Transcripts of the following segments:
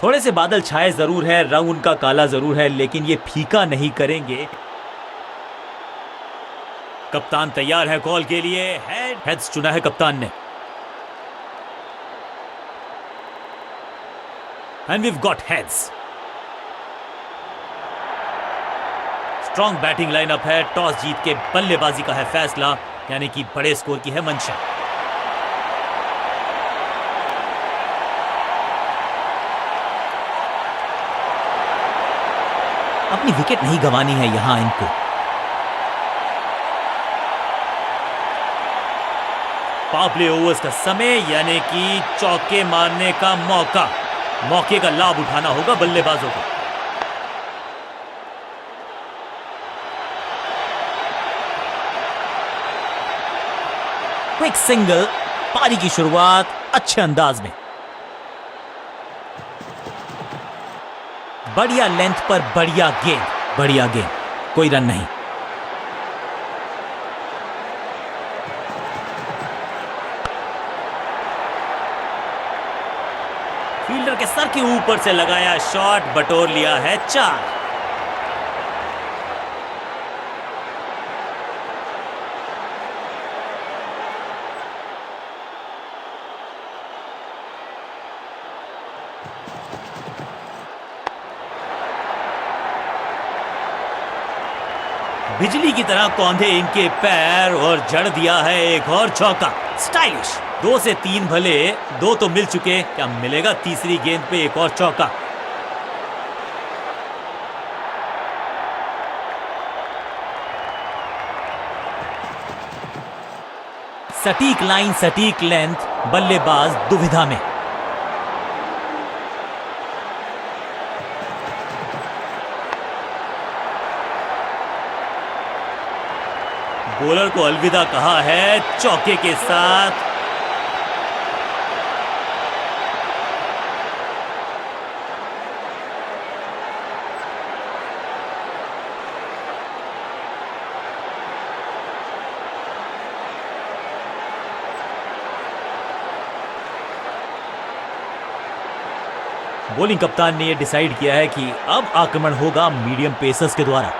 थोड़े से बादल छाए जरूर है, रंग उनका काला जरूर है, लेकिन ये फीका नहीं करेंगे। कप्तान तैयार है कॉल के लिए। हेड्स चुना है कप्तान ने। And we've got heads. Strong batting lineup है। टॉस जीत के बल्लेबाजी का है फैसला, यानी कि बड़े स्कोर की है मंशा। अपनी विकेट नहीं गंवानी है यहां इनको। पावर प्ले ओवर्स का समय, यानी कि चौके मारने का मौके का लाभ उठाना होगा बल्लेबाजों को। क्विक सिंगल, पारी की शुरुआत अच्छे अंदाज में। बढ़िया लेंथ पर बढ़िया गेंद, कोई रन नहीं। फील्डर के सर के ऊपर से लगाया शॉट, बटोर लिया है 4। बिजली की तरह कौंधे इनके पैर और जड़ दिया है एक और चौका। स्टाइलिश। 2 से 3 भले, 2 तो मिल चुके, क्या मिलेगा तीसरी गेंद पे एक और चौका। सटीक लाइन, सटीक लेंथ, बल्लेबाज दुविधा में। बॉलर को अलविदा कहा है चौके के साथ। बॉलिंग कप्तान ने यह डिसाइड किया है कि अब आक्रमण होगा मीडियम पेसर्स के द्वारा।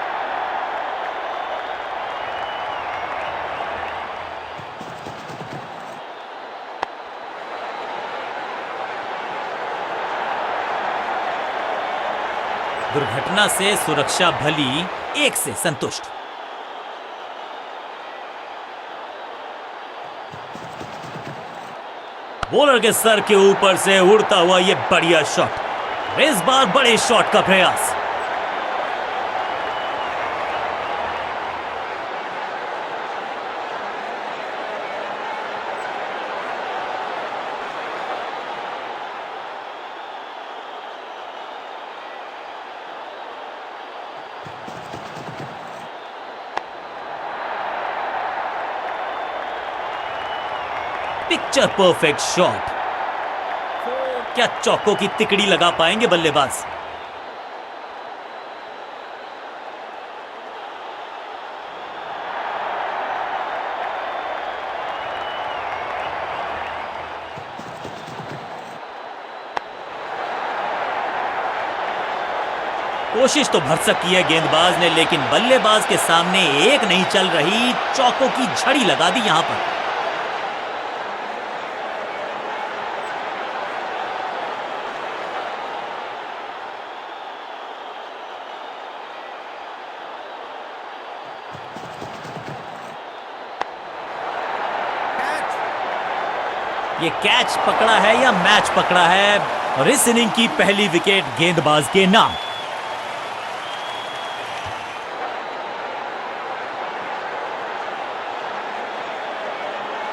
दुर्घटना से सुरक्षा भली, 1 से संतुष्ट। बॉलर के सर के ऊपर से उड़ता हुआ यह बढ़िया शॉट। इस बार बड़े शॉट का प्रयास। Picture perfect shot. क्या चौकों की तिकड़ी लगा पाएंगे बल्लेबाज। कोशिश तो भरसक की है गेंदबाज ने, लेकिन बल्लेबाज के सामने एक नहीं चल रही। चौकों की झड़ी लगा दी यहां पर। ये कैच पकड़ा है या मैच पकड़ा है, और इस इनिंग की पहली विकेट गेंदबाज के नाम।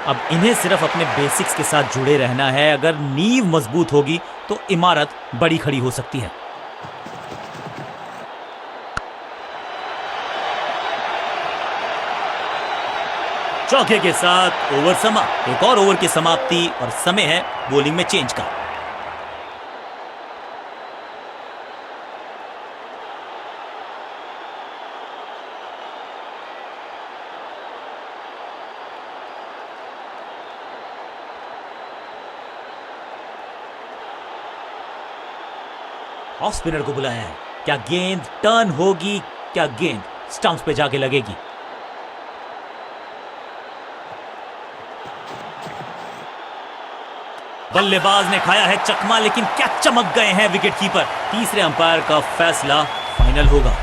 अब इन्हें सिर्फ अपने बेसिक्स के साथ जुड़े रहना है। अगर नींव मजबूत होगी तो इमारत बड़ी खड़ी हो सकती है। चौके के साथ ओवर समाप्त। एक और ओवर की समाप्ति और समय है बॉलिंग में चेंज का। ऑफ स्पिनर को बुलाया है। क्या गेंद टर्न होगी? क्या गेंद स्टंप्स पे जाके लगेगी? बल्लेबाज ने खाया है चकमा, लेकिन क्या चमक गए हैं विकेट कीपर। तीसरे अंपायर का फैसला फाइनल होगा।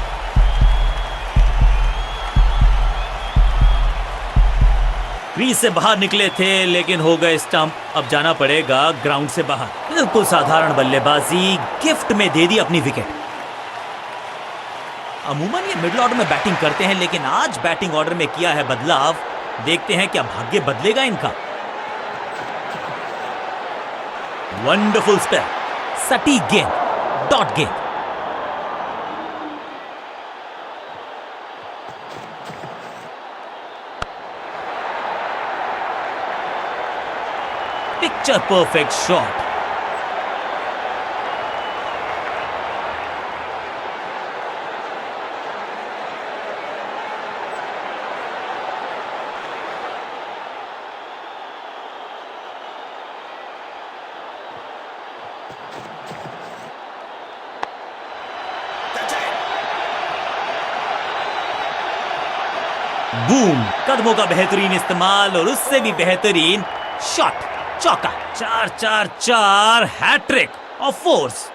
क्रीज से बाहर निकले थे लेकिन हो गए स्टंप। अब जाना पड़ेगा ग्राउंड से बाहर। बिल्कुल साधारण बल्लेबाजी, गिफ्ट में दे दी अपनी विकेट। अमूमन ये मिडिल ऑर्डर में बैटिंग करते हैं, लेकिन आज बैटिंग ऑर्डर में किया है बदलाव। देखते हैं क्या भाग्य बदलेगा इनका। वंडरफुल स्पेल, सटीक गेंद, डॉट गेंद। Picture perfect shot. बूम, कदमों का बेहतरीन इस्तेमाल और उससे भी बेहतरीन शॉट। चौका। 4-4-4 हैट्रिक ऑफ फोर्स।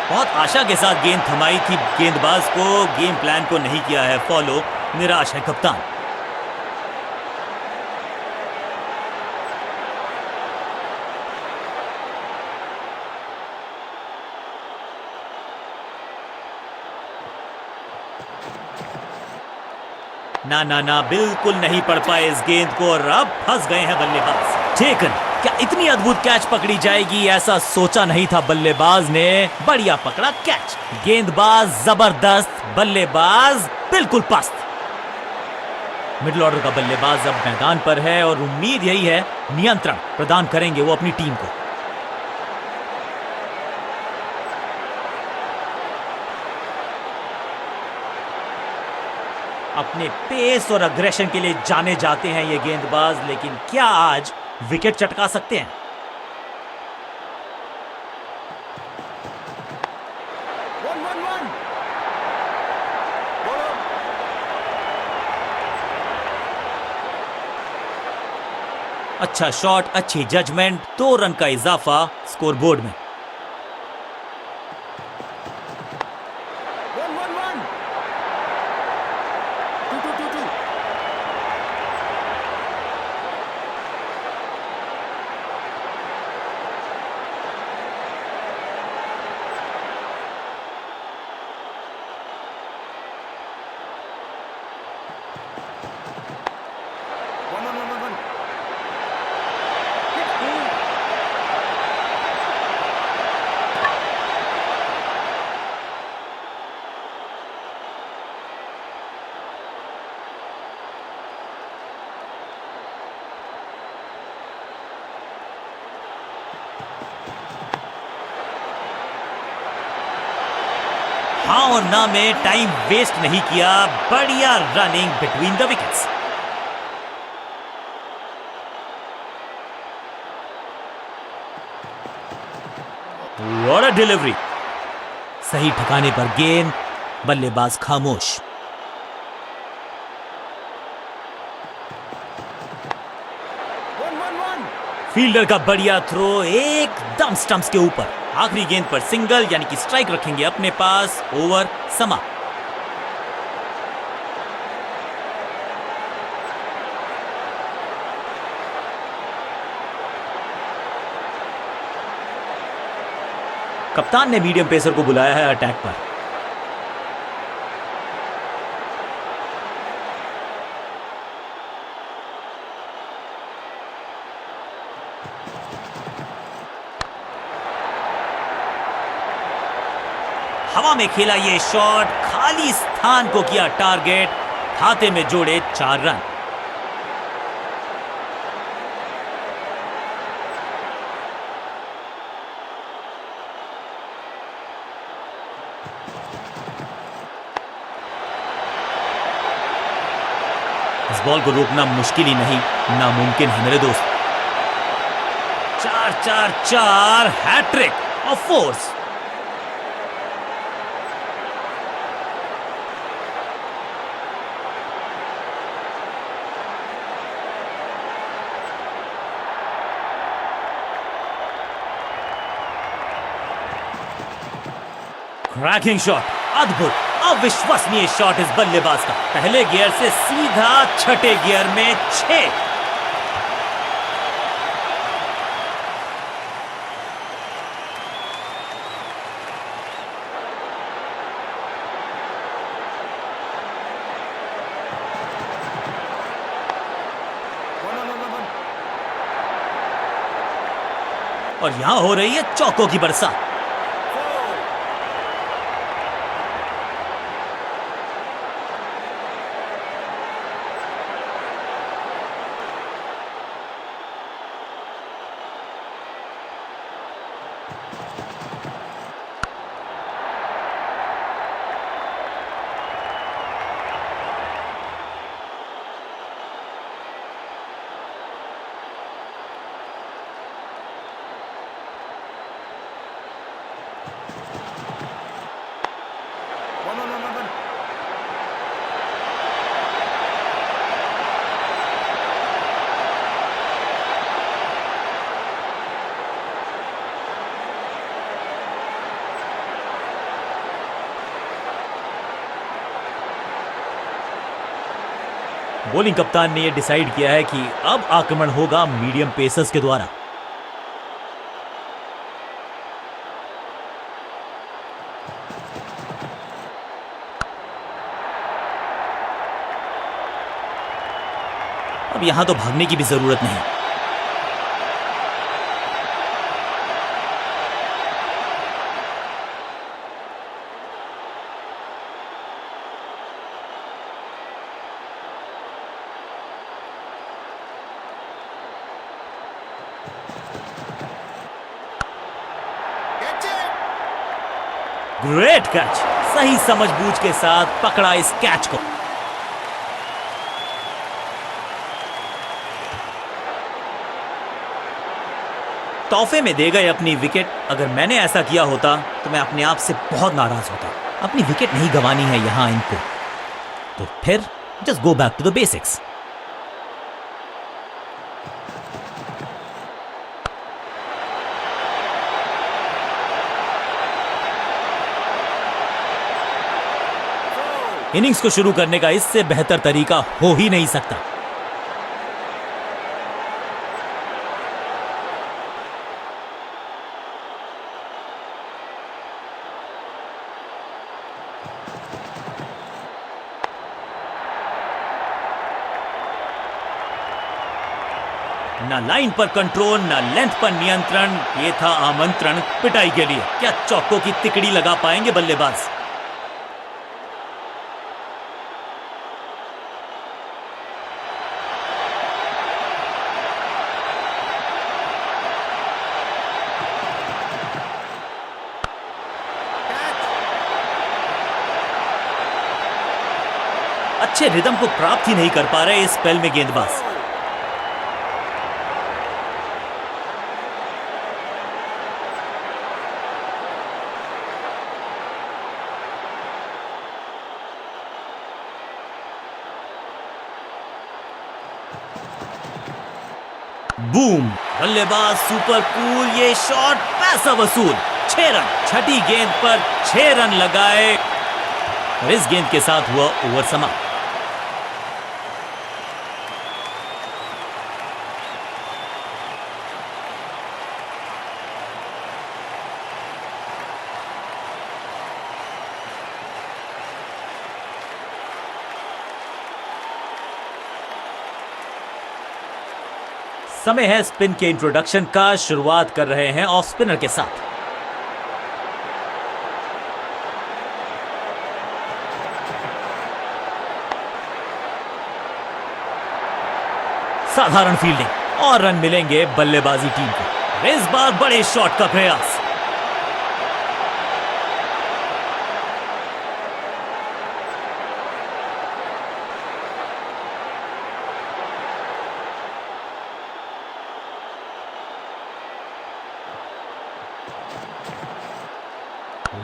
बहुत आशा के साथ गेंद थमाई थी गेंदबाज को, गेम प्लान को नहीं किया है फॉलो। निराश है कप्तान। ना ना ना, बिल्कुल नहीं पड़ पाए इस गेंद को और अब फंस गए हैं बल्लेबाज। टेकन। क्या इतनी अद्भुत कैच पकड़ी जाएगी, ऐसा सोचा नहीं था बल्लेबाज ने। बढ़िया पकड़ा कैच। गेंदबाज जबरदस्त, बल्लेबाज बिल्कुल पस्त। मिडिल ऑर्डर का बल्लेबाज अब मैदान पर है और उम्मीद यही है नियंत्रण प्रदान करेंगे वो अपनी टीम को। अपने पेस और अग्रेशन के लिए जाने जाते हैं ये गेंदबाज, लेकिन क्या आज विकेट चटका सकते हैं? अच्छा शॉट, अच्छी जजमेंट, 2 रन का इजाफा स्कोरबोर्ड में। हाँ और ना में टाइम वेस्ट नहीं किया। बढ़िया running between the wickets. What a delivery. सही ठिकाने पर गेंद, बल्लेबाज खामोश। फील्डर का बढ़िया थ्रो एकदम स्टंप्स के ऊपर। आखिरी गेंद पर सिंगल यानी कि स्ट्राइक रखेंगे अपने पास। ओवर समा। कप्तान ने मीडियम पेसर को बुलाया है अटैक पर। हवा में खेला ये शॉट, खाली स्थान को किया टारगेट। खाते में जोड़े 4 रन। बॉल को रोकना मुश्किल ही नहीं, नामुमकिन है मेरे दोस्त। 4-4-4 hat trick of fours. Cracking shot, अद्भुत अविश्वसनीय शॉट इस बल्लेबाज का। पहले गियर से सीधा छठे गियर में 6। और यहां हो रही है चौकों की बरसात। बॉलिंग कप्तान ने यह डिसाइड किया है कि अब आक्रमण होगा मीडियम पेसर्स के द्वारा। अब यहां तो भागने की भी जरूरत नहीं। ग्रेट कैच, सही समझबूझ के साथ पकड़ा इस कैच को। तोहफे में दे गए अपनी विकेट। अगर मैंने ऐसा किया होता तो मैं अपने आप से बहुत नाराज होता। अपनी विकेट नहीं गंवानी है यहां इनको, तो फिर just go back to the basics. Innings को शुरू करने का इससे बेहतर तरीका हो ही नहीं सकता। ना लाइन पर कंट्रोल, ना लेंथ पर नियंत्रण। ये था आमंत्रण पिटाई के लिए। क्या चौकों की तिकड़ी लगा पाएंगे बल्लेबाज? अच्छे रिदम को प्राप्त ही नहीं कर पा रहे इस स्पेल में गेंदबाज। बूम, बल्लेबाज सुपर कूल। ये शॉट पैसा वसूल। 6 रन, छठी गेंद पर 6 रन लगाए और इस गेंद के साथ हुआ ओवर समाप्त। समय है स्पिन के इंट्रोडक्शन का। शुरुआत कर रहे हैं ऑफ स्पिनर के साथ। साधारण फील्डिंग और रन मिलेंगे बल्लेबाजी टीम को। इस बार बड़े शॉट का प्रयास।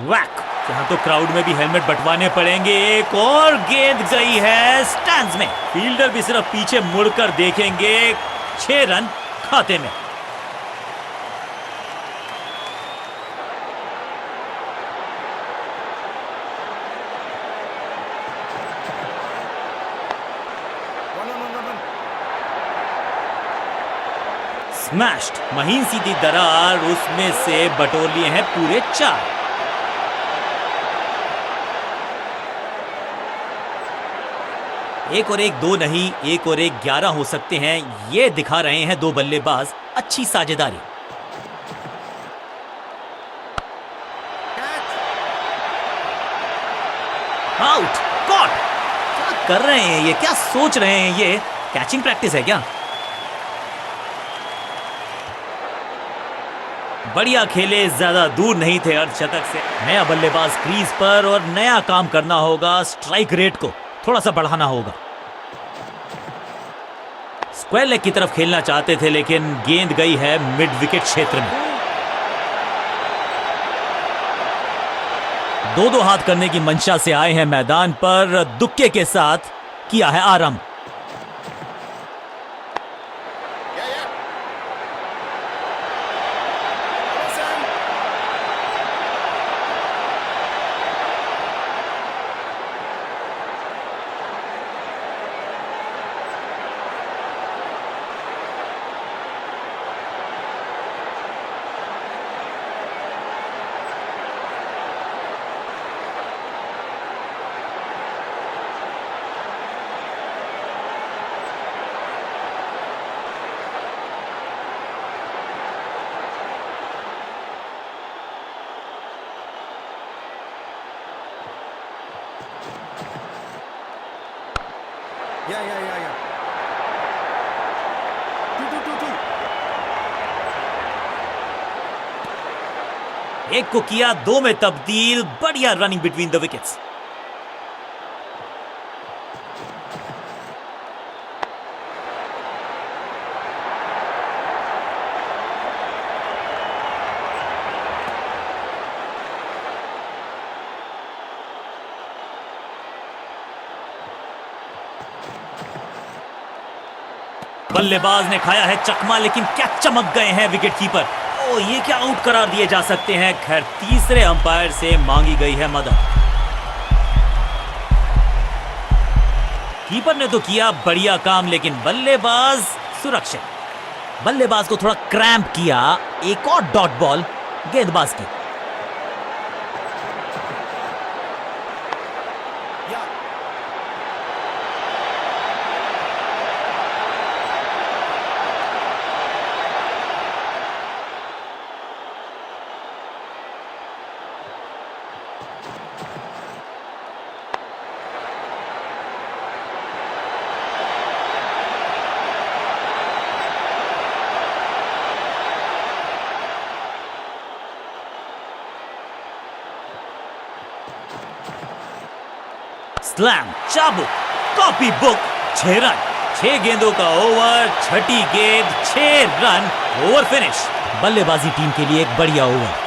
वैक! यहाँ तो क्राउड में भी हेलमेट बंटवाने पड़ेंगे। एक और गेंद गई है स्टैंड्स में। फील्डर भी सिर्फ पीछे मुड़कर देखेंगे। 6 रन खाते में। स्मैश्ड, महीन सीधी दरार, उसमें से बटोर लिए हैं पूरे 4। एक और एक 2 नहीं, एक और एक 11 हो सकते हैं। ये दिखा रहे हैं 2 बल्लेबाज अच्छी साझेदारी। आउट! कॉट! क्या कर रहे हैं ये? क्या सोच रहे हैं ये? कैचिंग प्रैक्टिस है क्या? बढ़िया खेले, ज्यादा दूर नहीं थे अर्धशतक से। नया बल्लेबाज क्रीज पर और नया काम करना होगा। स्ट्राइक रेट को थोड़ा सा बढ़ाना होगा। स्क्वायर लेग की तरफ खेलना चाहते थे, लेकिन गेंद गई है मिड विकेट क्षेत्र में। 2-2 हाथ करने की मंशा से आए हैं मैदान पर। दुक्के के साथ किया है आरंभ। Yeah. 2. एक को किया 2 में तब्दील। बढ़िया रनिंग बिटवीन द विकेट्स। बल्लेबाज ने खाया है चकमा, लेकिन क्या चमक गए हैं विकेट कीपर। ओ, ये क्या आउट करार दिए जा सकते हैं। खैर, तीसरे अंपायर से मांगी गई है मदद। कीपर ने तो किया बढ़िया काम, लेकिन बल्लेबाज सुरक्षित। बल्लेबाज को थोड़ा क्रैम्प किया। एक और डॉट बॉल गेंदबाज की। स्लैम, चाबुक, कॉपी बुक। 6 रन, 6 गेंदों का ओवर। छठी गेंद, 6 रन, ओवर फिनिश। बल्लेबाजी टीम के लिए एक बढ़िया ओवर।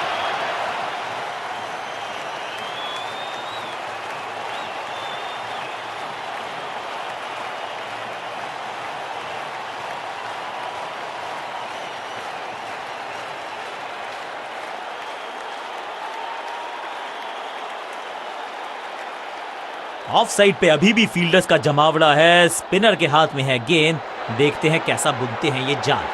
ऑफ साइड पे अभी भी फील्डर्स का जमावड़ा है। स्पिनर के हाथ में है गेंद। देखते हैं कैसा बुनते हैं ये जाल।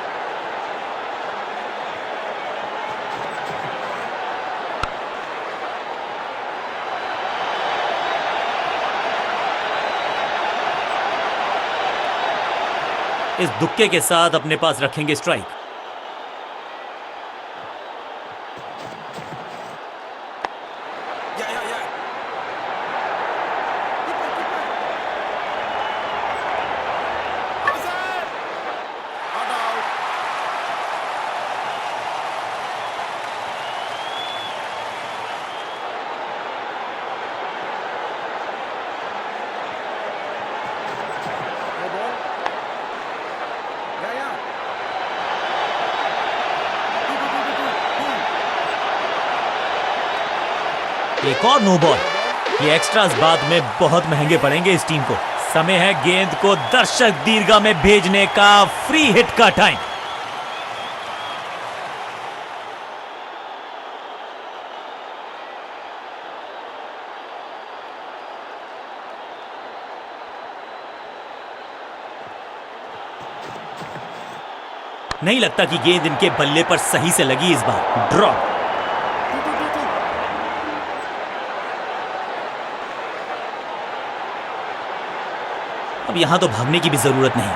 इस दुक्के के साथ अपने पास रखेंगे स्ट्राइक। एक और नो बॉल। ये एक्स्ट्रास बाद में बहुत महंगे पड़ेंगे इस टीम को। समय है गेंद को दर्शक दीर्घा में भेजने का। फ्री हिट का टाइम। नहीं लगता कि गेंद इनके बल्ले पर सही से लगी इस बार। ड्रॉप। अब यहां तो भागने की भी जरूरत नहीं।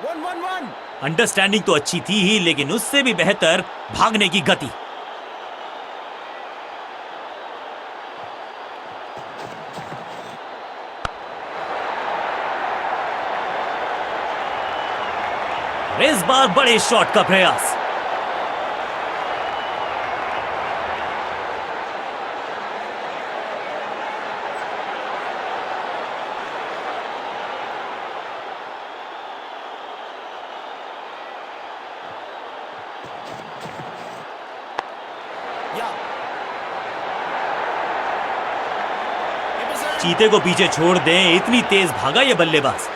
One one one. अंडरस्टैंडिंग तो अच्छी थी ही, लेकिन उससे भी बेहतर भागने की गति। इस बार बड़े शॉट का प्रयास। या चीते को पीछे छोड़ दें, इतनी तेज भागा ये बल्लेबाज।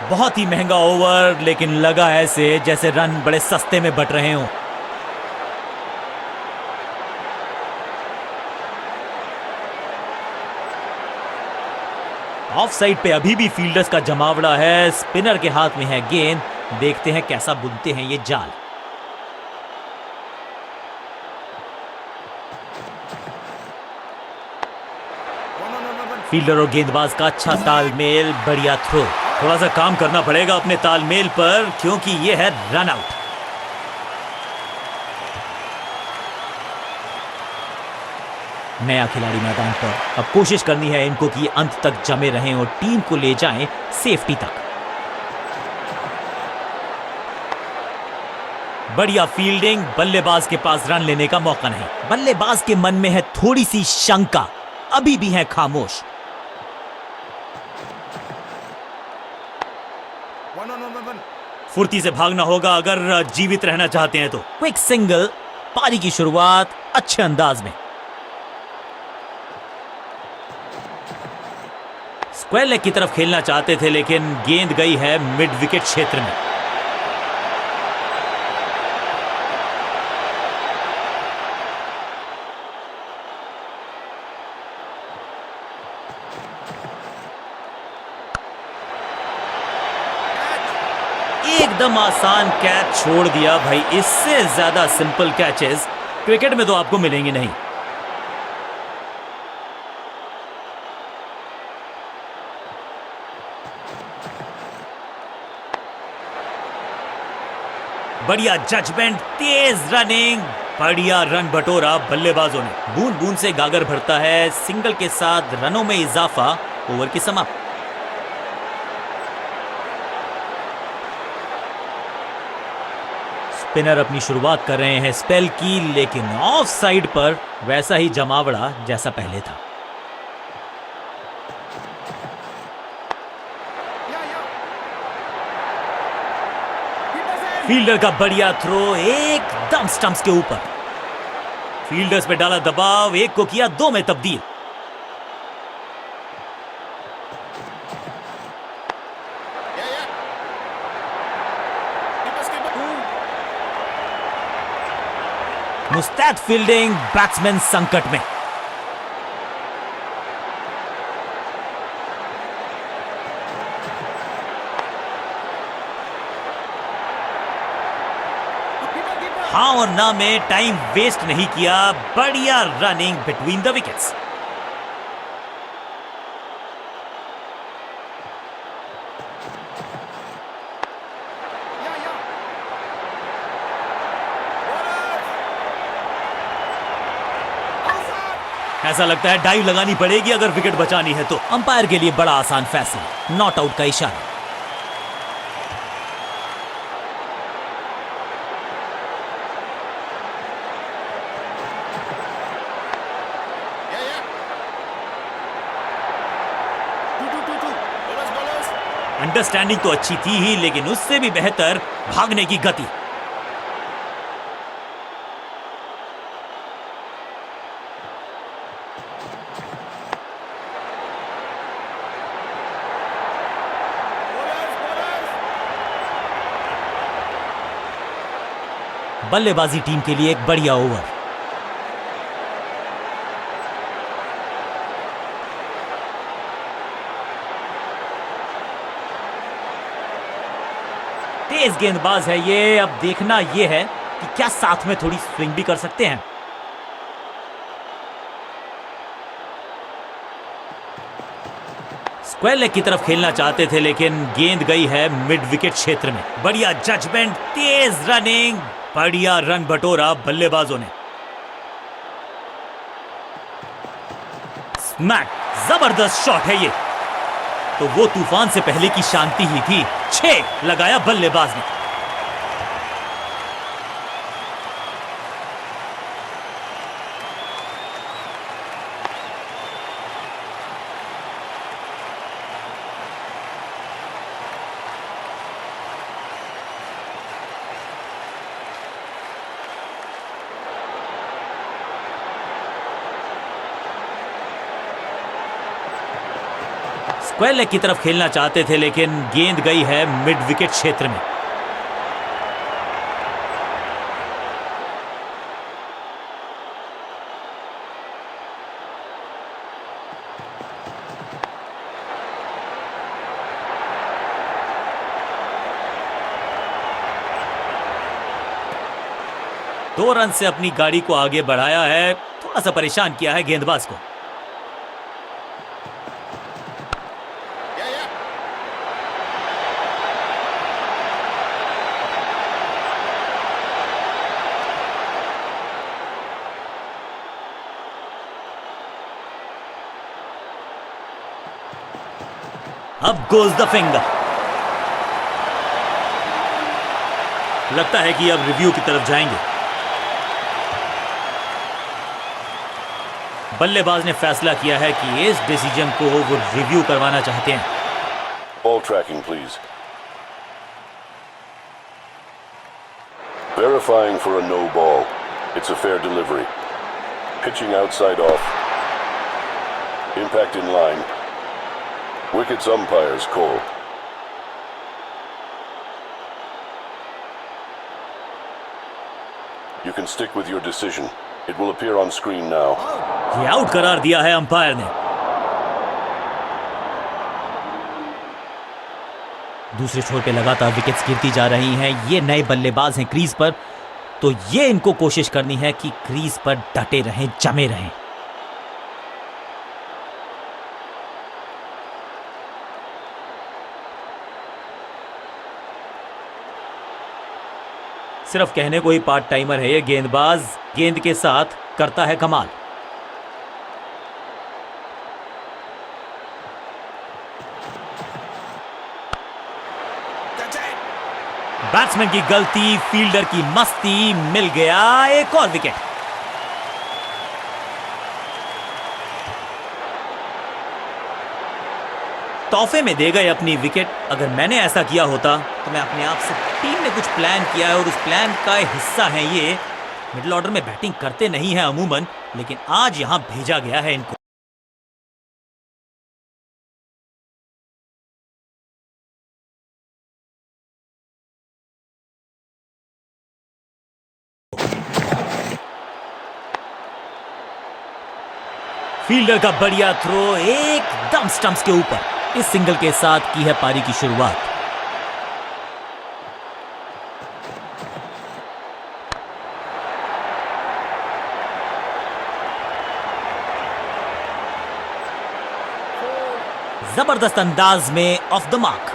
बहुत ही महंगा ओवर, लेकिन लगा ऐसे जैसे रन बड़े सस्ते में बट रहे हों। ऑफ साइड पे अभी भी फील्डर्स का जमावड़ा है। स्पिनर के हाथ में है गेंद। देखते हैं कैसा बुनते हैं ये जाल। फील्डर और गेंदबाज का अच्छा तालमेल। बढ़िया थ्रो। थोड़ा सा काम करना पड़ेगा अपने तालमेल पर, क्योंकि ये है रन आउट। नया खिलाड़ी मैदान पर। अब कोशिश करनी है इनको कि अंत तक जमे रहें और टीम को ले जाएं सेफ्टी तक। बढ़िया फील्डिंग। बल्लेबाज के पास रन लेने का मौका नहीं। बल्लेबाज के मन में है थोड़ी सी शंका, अभी भी है खामोश। फुर्ती से भागना होगा अगर जीवित रहना चाहते हैं तो। Quick single. पारी की शुरुआत अच्छे अंदाज में। स्क्वायर लेग की तरफ खेलना चाहते थे, लेकिन गेंद गई है मिड विकेट क्षेत्र में। एकदम आसान कैच छोड़ दिया भाई। इससे ज्यादा सिंपल कैचेस क्रिकेट में तो आपको मिलेंगे नहीं। बढ़िया जजमेंट, तेज रनिंग, बढ़िया रन बटोरा बल्लेबाजों ने। बूंद बूंद से गागर भरता है। सिंगल के साथ रनों में इजाफा। ओवर की समाप्ति। स्पिनर अपनी शुरुआत कर रहे हैं स्पेल की, लेकिन ऑफ साइड पर वैसा ही जमावड़ा जैसा पहले था। फील्डर का बढ़िया थ्रो एकदम स्टंप्स के ऊपर। फील्डर्स पे डाला दबाव। एक को किया दो में तब्दील। मुस्तैद फील्डिंग। बैट्समैन संकट में। हाँ और ना में टाइम वेस्ट नहीं किया। बढ़िया रनिंग बिटवीन द विकेट्स। ऐसा लगता है डाइव लगानी पड़ेगी अगर विकेट बचानी है तो। अंपायर के लिए बड़ा आसान फैसला, नॉट आउट का इशारा। अंडरस्टैंडिंग तो अच्छी थी ही, लेकिन उससे भी बेहतर भागने की गति। बल्लेबाजी टीम के लिए एक बढ़िया ओवर। तेज गेंदबाज है ये। अब देखना ये है कि क्या साथ में थोड़ी स्विंग भी कर सकते हैं। स्क्वायर लेग की तरफ खेलना चाहते थे, लेकिन गेंद गई है मिड विकेट क्षेत्र में। बढ़िया जजमेंट, तेज रनिंग, बढ़िया रन बटोरा बल्लेबाजों ने। स्मैक, जबरदस्त शॉट है ये। तो वो तूफान से पहले की शांति ही थी। 6 लगाया बल्लेबाज ने। स्क्वायर लेग की तरफ खेलना चाहते थे, लेकिन गेंद गई है मिड विकेट क्षेत्र में। दो रन से अपनी गाड़ी को आगे बढ़ाया है। थोड़ा सा परेशान किया है गेंदबाज को। अब गोज द फिंगर। लगता है कि अब रिव्यू की तरफ जाएंगे। बल्लेबाज ने फैसला किया है कि इस डिसीजन को वो रिव्यू करवाना चाहते हैं। Ball tracking, please. Verifying for a no ball. It's a fair delivery. Pitching outside off. Impact in line. Wickets umpire's call. You can stick with your decision. It will appear on screen now. ये out करार दिया है umpire ने। दूसरे छोर पे लगातार wickets गिरती जा रही हैं। ये नए बल्लेबाज हैं क्रीज पर, तो ये इनको कोशिश करनी है कि क्रीज पर डटे रहें, जमे रहें। सिर्फ कहने को ही पार्ट टाइमर है ये गेंदबाज। गेंद के साथ करता है कमाल। बैट्समैन की गलती, फील्डर की मस्ती, मिल गया एक और विकेट। तोहफे में दे गए अपनी विकेट। अगर मैंने ऐसा किया होता तो मैं अपने आप से, टीम ने कुछ प्लान किया है और उस प्लान का हिस्सा है ये। मिडिल ऑर्डर में बैटिंग करते नहीं है अमूमन, लेकिन आज यहां भेजा गया है इनको। फील्डर का बढ़िया थ्रो एकदम स्टंप्स के ऊपर। इस सिंगल के साथ की है पारी की शुरुआत। जबरदस्त अंदाज में ऑफ द मार्क।